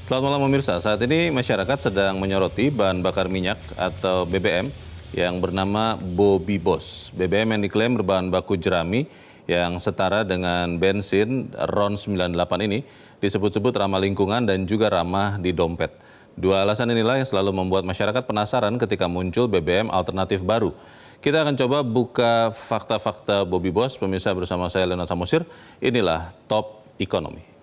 Selamat malam pemirsa, saat ini masyarakat sedang menyoroti bahan bakar minyak atau BBM yang bernama Bobby Boss. BBM yang diklaim berbahan baku jerami yang setara dengan bensin RON 98 ini disebut-sebut ramah lingkungan dan juga ramah di dompet. Dua alasan inilah yang selalu membuat masyarakat penasaran ketika muncul BBM alternatif baru. Kita akan coba buka fakta-fakta Bobby Boss, pemirsa, bersama saya Leonard Samosir. Inilah Top Ekonomi.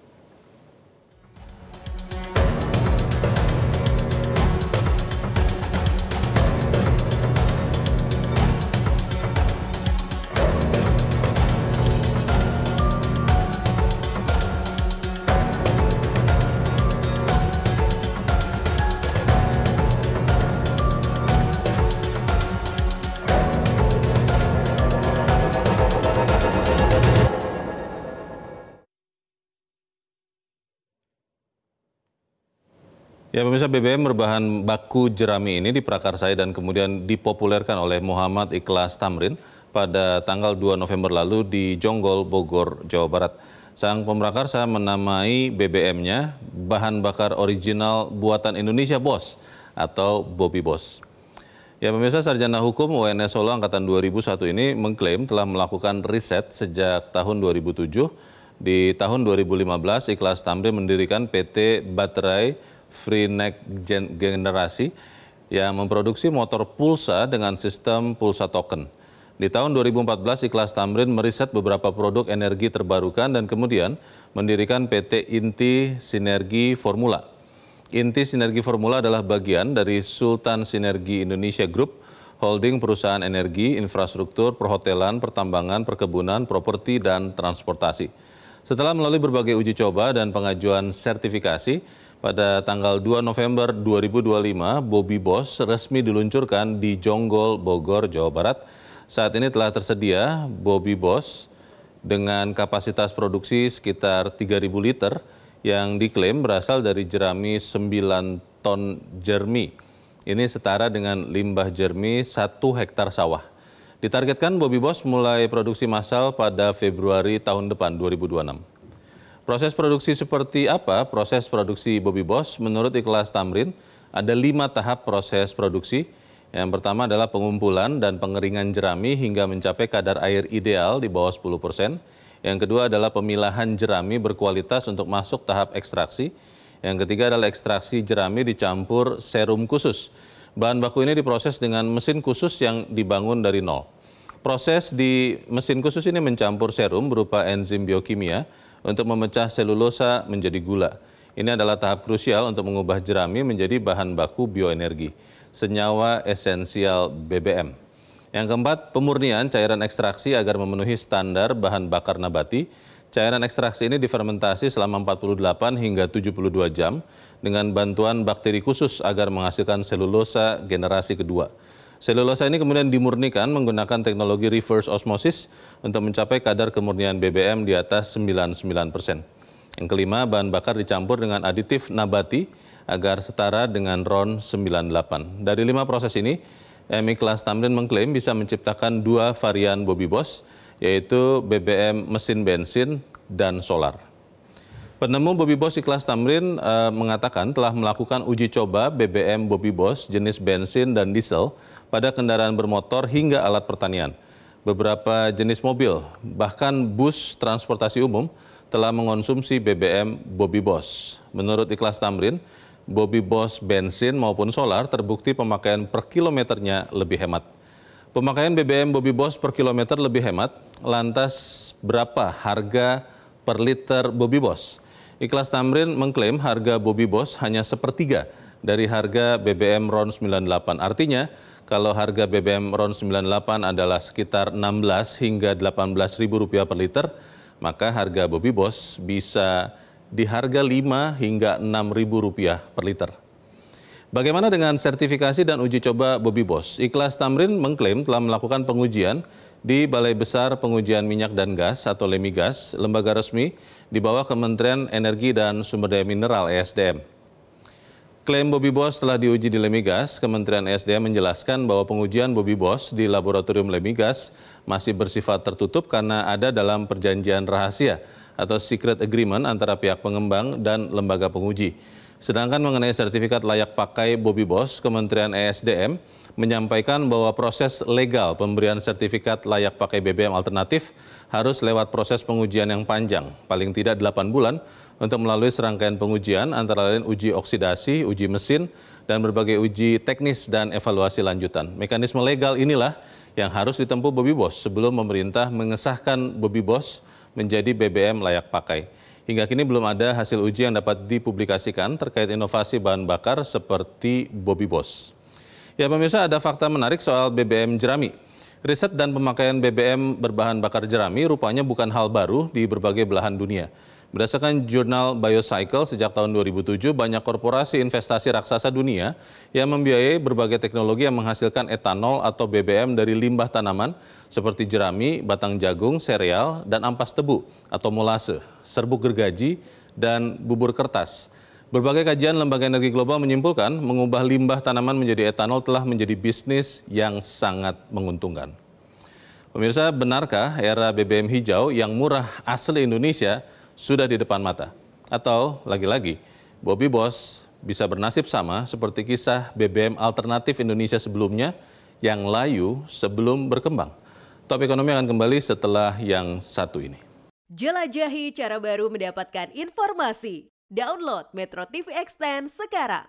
Ya pemirsa, BBM berbahan baku jerami ini diprakarsai dan kemudian dipopulerkan oleh Muhammad Ikhlas Tamrin pada tanggal 2 November lalu di Jonggol, Bogor, Jawa Barat. Sang pemrakarsa menamai BBM-nya bahan bakar original buatan Indonesia Boss atau Bobby Boss. Ya pemirsa, Sarjana Hukum UNS Solo Angkatan 2001 ini mengklaim telah melakukan riset sejak tahun 2007. Di tahun 2015, Ikhlas Tamrin mendirikan PT Baterai Free Next Generasi yang memproduksi motor pulsa dengan sistem pulsa token. Di tahun 2014, Ikhlas Tamrin meriset beberapa produk energi terbarukan dan kemudian mendirikan PT Inti Sinergi Formula. Inti Sinergi Formula adalah bagian dari Sultan Sinergi Indonesia Group, holding perusahaan energi, infrastruktur, perhotelan, pertambangan, perkebunan, properti, dan transportasi. Setelah melalui berbagai uji coba dan pengajuan sertifikasi, pada tanggal 2 November 2025, Bobby Boss resmi diluncurkan di Jonggol, Bogor, Jawa Barat. Saat ini telah tersedia Bobby Boss dengan kapasitas produksi sekitar 3.000 liter yang diklaim berasal dari jerami 9 ton jermi. Ini setara dengan limbah jermi 1 hektar sawah. Ditargetkan Bobby Boss mulai produksi massal pada Februari tahun depan 2026. Proses produksi seperti apa proses produksi Bobby Boss? Menurut Ikhlas Tamrin, ada 5 tahap proses produksi. Yang pertama adalah pengumpulan dan pengeringan jerami hingga mencapai kadar air ideal di bawah 10%. Yang kedua adalah pemilahan jerami berkualitas untuk masuk tahap ekstraksi. Yang ketiga adalah ekstraksi jerami dicampur serum khusus. Bahan baku ini diproses dengan mesin khusus yang dibangun dari nol. Proses di mesin khusus ini mencampur serum berupa enzim biokimia untuk memecah selulosa menjadi gula. Ini adalah tahap krusial untuk mengubah jerami menjadi bahan baku bioenergi, senyawa esensial BBM. Yang keempat, pemurnian cairan ekstraksi agar memenuhi standar bahan bakar nabati. Cairan ekstraksi ini difermentasi selama 48 hingga 72 jam dengan bantuan bakteri khusus agar menghasilkan selulosa generasi kedua. Selulosa ini kemudian dimurnikan menggunakan teknologi reverse osmosis untuk mencapai kadar kemurnian BBM di atas 99%. Yang kelima, bahan bakar dicampur dengan aditif nabati agar setara dengan RON 98. Dari 5 proses ini, Ikhlas Tamrin mengklaim bisa menciptakan 2 varian Bobby Boss, yaitu BBM mesin bensin dan solar. Penemu Bobby Boss Ikhlas Tamrin mengatakan telah melakukan uji coba BBM Bobby Boss jenis bensin dan diesel pada kendaraan bermotor hingga alat pertanian. Beberapa jenis mobil, bahkan bus transportasi umum telah mengonsumsi BBM Bobby Boss. Menurut Ikhlas Tamrin, Bobby Boss bensin maupun solar terbukti pemakaian per kilometernya lebih hemat. Pemakaian BBM Bobby Boss per kilometer lebih hemat, lantas berapa harga per liter Bobby Boss? Ikhlas Tamrin mengklaim harga Bobby Boss hanya sepertiga dari harga BBM RON 98. Artinya, kalau harga BBM RON 98 adalah sekitar 16 hingga 18 ribu rupiah per liter, maka harga Bobby Boss bisa di harga 5 hingga 6 ribu rupiah per liter. Bagaimana dengan sertifikasi dan uji coba Bobby Boss? Ikhlas Tamrin mengklaim telah melakukan pengujian di Balai Besar Pengujian Minyak dan Gas atau Lemigas, lembaga resmi di bawah Kementerian Energi dan Sumber Daya Mineral (ESDM). Klaim Bobby Boss telah diuji di Lemigas, Kementerian ESDM menjelaskan bahwa pengujian Bobby Boss di laboratorium Lemigas masih bersifat tertutup karena ada dalam perjanjian rahasia atau secret agreement antara pihak pengembang dan lembaga penguji. Sedangkan mengenai sertifikat layak pakai Bobby Boss, Kementerian ESDM menyampaikan bahwa proses legal pemberian sertifikat layak pakai BBM alternatif harus lewat proses pengujian yang panjang, paling tidak 8 bulan, untuk melalui serangkaian pengujian antara lain uji oksidasi, uji mesin, dan berbagai uji teknis dan evaluasi lanjutan. Mekanisme legal inilah yang harus ditempuh Bobby Boss sebelum pemerintah mengesahkan Bobby Boss menjadi BBM layak pakai. Hingga kini belum ada hasil uji yang dapat dipublikasikan terkait inovasi bahan bakar seperti Bobby Boss. Ya pemirsa, ada fakta menarik soal BBM jerami. Riset dan pemakaian BBM berbahan bakar jerami rupanya bukan hal baru di berbagai belahan dunia. Berdasarkan jurnal Biocycle, sejak tahun 2007 banyak korporasi investasi raksasa dunia yang membiayai berbagai teknologi yang menghasilkan etanol atau BBM dari limbah tanaman seperti jerami, batang jagung, sereal, dan ampas tebu atau molase, serbuk gergaji, dan bubur kertas. Berbagai kajian lembaga energi global menyimpulkan mengubah limbah tanaman menjadi etanol telah menjadi bisnis yang sangat menguntungkan. Pemirsa, benarkah era BBM hijau yang murah asli Indonesia sudah di depan mata? Atau lagi-lagi, Bobby Boss bisa bernasib sama seperti kisah BBM alternatif Indonesia sebelumnya yang layu sebelum berkembang? Top Ekonomi akan kembali setelah yang satu ini. Jelajahi cara baru mendapatkan informasi. Download Metro TV Extend sekarang.